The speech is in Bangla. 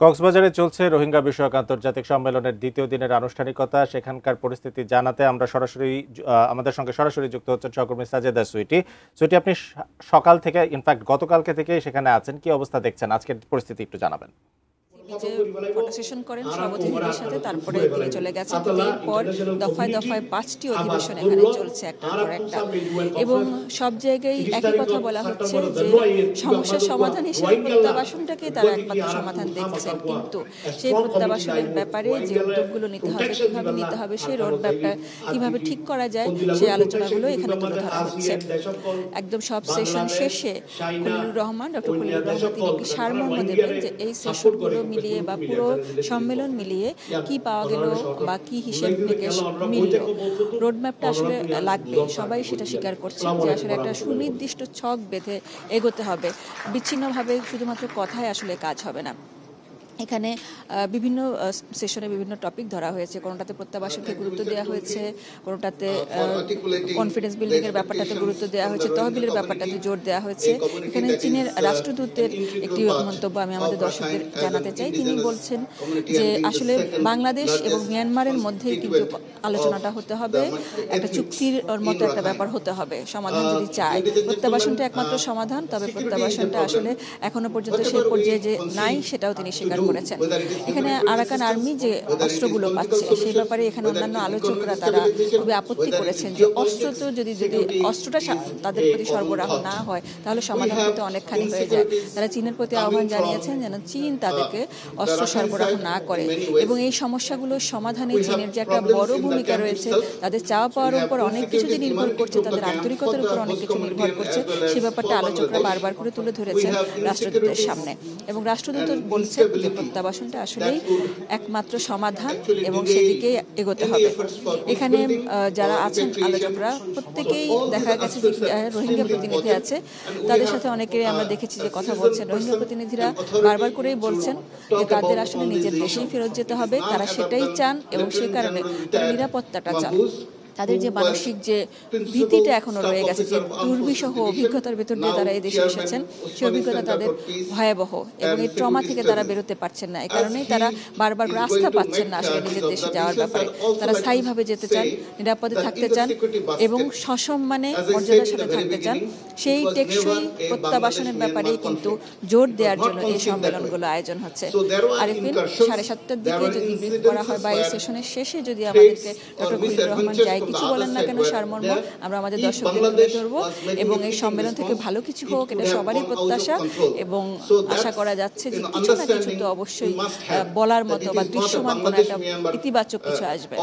কক্সবাজারে চলছে রোহিঙ্গা বিষয়ক আন্তর্জাতিক সম্মেলনের দ্বিতীয় দিনের আনুষ্ঠানিকতা। সেখানকার পরিস্থিতি জানাতে আমরা আমাদের সঙ্গে সরাসরি যুক্ত হচ্ছেন সহকর্মী সাজেদা সুইটি, আপনি সকাল থেকে ইনফ্যাক্ট গতকালকে থেকেই সেখানে আছেন, কি অবস্থা দেখছেন? আজকের পরিস্থিতি একটু জানাবেন। নিজে ফটো সেশন করেন সব অতিথিদের সাথে, তারপরে তিনি চলে গেছেন। এরপর দফায় দফায় 5টি অধিবেশন এখানে চলছে একটার পর একটা, এবং সব জায়গায় একই কথা বলা হচ্ছে যে সমস্যার সমাধান হিসেবে প্রত্যাবাসনটাকে তারা একমাত্র সমাধান দেখছেন, কিন্তু সেই প্রত্যাবাসনের ব্যাপারে যে উদ্যোগগুলো নিতে হবে, কিভাবে নিতে হবে, সেই রোডম্যাপটা কিভাবে ঠিক করা যায়, সেই আলোচনাগুলো এখানে তুলে ধরা হচ্ছে। একদম সব সেশন শেষে ডক্টর খলিলুর রহমান তিনি একটি সারমর্ম দেবেন যে এই সেশনগুলো মিলিয়ে বা পুরো সম্মেলন মিলিয়ে কি পাওয়া গেল বা কি হিসেব নিকেশ মিলল। রোডম্যাপটা আসলে লাগবে, সবাই সেটা স্বীকার করছে যে আসলে একটা সুনির্দিষ্ট ছক বেঁধে এগোতে হবে। বিচ্ছিন্নভাবে শুধুমাত্র কথায় আসলে কাজ হবে না। এখানে বিভিন্ন সেশনে বিভিন্ন টপিক ধরা হয়েছে, কোনোটাতে প্রত্যাবাসনকে গুরুত্ব দেওয়া হয়েছে, কোনোটাতে কনফিডেন্স বিল্ডিংয়ের ব্যাপারটাতে গুরুত্ব দেওয়া হয়েছে, তহবিলের ব্যাপারটাতে জোর দেওয়া হয়েছে। এখানে চীনের রাষ্ট্রদূতের একটি মন্তব্য আমি আমাদের দর্শকদের জানাতে চাই। তিনি বলছেন যে আসলে বাংলাদেশ এবং মিয়ানমারের মধ্যেই কিন্তু আলোচনাটা হতে হবে, একটা চুক্তির মতো একটা ব্যাপার হতে হবে সমাধান যদি চায়। প্রত্যাবাসনটা একমাত্র সমাধান, তবে প্রত্যাবাসনটা আসলে এখনো পর্যন্ত সেই পর্যায়ে যে নাই সেটাও তিনি স্বীকার করেছেন। এখানে আরাকান আর্মি যে অস্ত্রগুলো পাচ্ছে সেই ব্যাপারে এখানে অন্যান্য আলোচকরা তারা খুবই আপত্তি করেছেন যে অস্ত্র তো যদি অস্ত্রটা তাদের প্রতি সরবরাহ না হয় তাহলে সমাধান করতে অনেকখানি হয়ে যায়। তারা চীনের প্রতি আহ্বান জানিয়েছেন যেন চীন তাদেরকে অস্ত্র সরবরাহ না করে, এবং এই সমস্যাগুলোর সমাধানে চীনের যে একটা বড় ভূমিকা রয়েছে, তাদের চাওয়া পাওয়ার উপর অনেক কিছু যে নির্ভর করছে, তাদের আন্তরিকতার উপর অনেক কিছু নির্ভর করছে, সে ব্যাপারটা আলোচকরা বারবার করে তুলে ধরেছেন রাষ্ট্রদূতের সামনে। এবং রাষ্ট্রদূত বলছেন যে প্রত্যাবাসনটা আসলেই একমাত্র সমাধান এবং সেদিকে এগোতে হবে। এখানে যারা আছেন আলোচকরা প্রত্যেকেই দেখা গেছে যে রোহিঙ্গা প্রতিনিধি আছে, তাদের সাথে অনেকেই আমরা দেখেছি যে কথা বলছেন। রোহিঙ্গা প্রতিনিধিরা বারবার করেই বলছেন যে তাদের আসলে নিজের দেশেই ফেরত যেতে হবে, তারা সেটাই চান এবং সে কারণে তারা নিরাপত্তাটা চান। তাদের যে মানসিক যে ভীতিটা এখনো রয়ে গেছে, যে দুর্বিষহ অভিজ্ঞতার ভেতর দিয়ে তারা এই দেশে এসেছেন, সেই অভিজ্ঞতা তাদের ভয়াবহ এবং এই ট্রমা থেকে তারা বেরোতে পারছেন না। এই কারণেই তারা বারবার আস্থা পাচ্ছেন না আসলে নিজের দেশে যাওয়ার ব্যাপারে। তারা স্থায়ীভাবে যেতে চান, নিরাপদে থাকতে চান এবং সসম্মানে মর্যাদার সাথে থাকতে চান। সেই টেকসই প্রত্যাবাসনের ব্যাপারেই কিন্তু জোর দেওয়ার জন্য এই সম্মেলনগুলো আয়োজন হচ্ছে। আরিফিন, 7:30টার দিকে যদি ব্রিফ করা হয় বা এই সেশনের শেষে যদি আমাদেরকে ডক্টর খলিলুর রহমান যাই কিছু বলেন না কেন সারমর্ম আমরা আমাদের দর্শকদের তুলে ধরবো, এবং এই সম্মেলন থেকে ভালো কিছু হোক এটা সবারই প্রত্যাশা, এবং আশা করা যাচ্ছে যে কিছু না কিছু তো অবশ্যই বলার মতো বা দৃশ্যমান কোনো একটা ইতিবাচক কিছু আসবে।